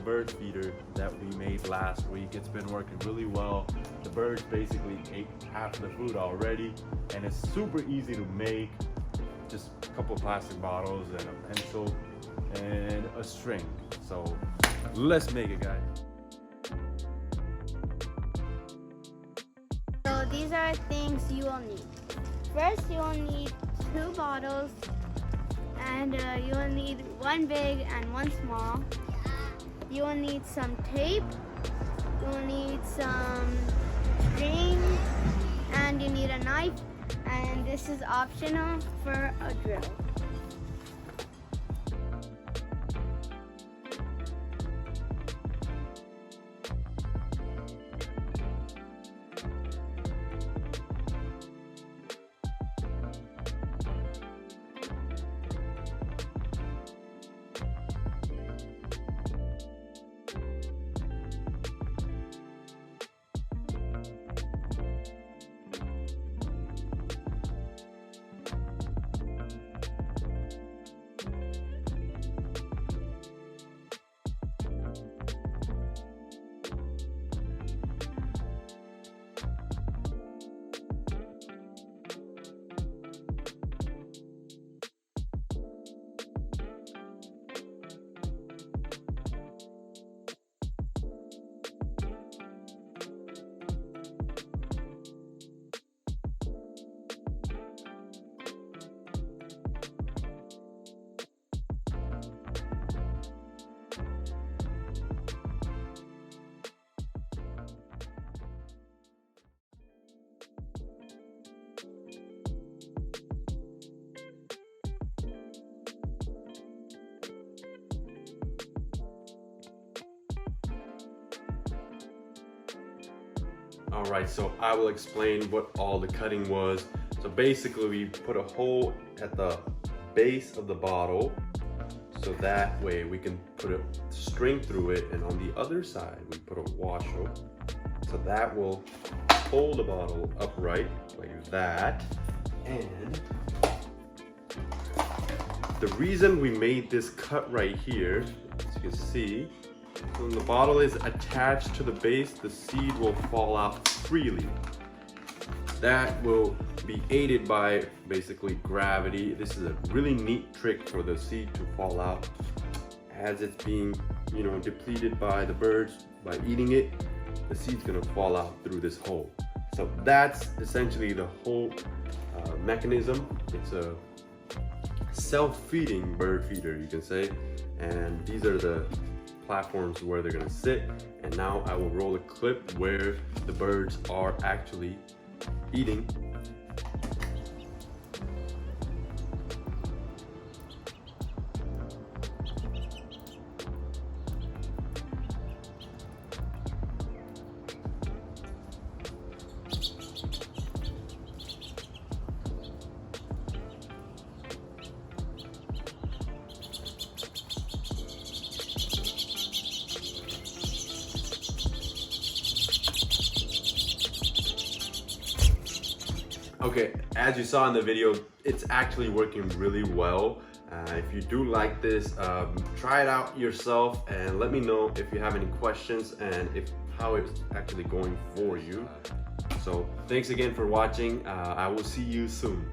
bird feeder that we made last week. It's been working really well. The birds basically ate half the food already, and it's super easy to make. Just a couple of plastic bottles and a pencil and a string. So let's make it, guys. So these are things you will need. First, you will need 2 bottles, and you will need one big and one small. You will need some tape, you will need some string, and you need a knife, and this is optional for a drill. All right, so I will explain what all the cutting was. So basically we put a hole at the base of the bottle, so that way we can put a string through it, and on the other side we put a washer, so that will hold the bottle upright like that. And the reason we made this cut right here, as you can see, when the bottle is attached to the base, the seed will fall out freely. That will be aided by basically gravity. This is a really neat trick for the seed to fall out as it's being, depleted by the birds. By eating it, the seed's gonna fall out through this hole. So that's essentially the whole mechanism. It's a self-feeding bird feeder, you can say, and these are the platforms where they're gonna sit. And now I will roll a clip where the birds are actually eating. Okay, as you saw in the video, it's actually working really well. If you do like this, try it out yourself and let me know if you have any questions and how it's actually going for you. So thanks again for watching. I will see you soon.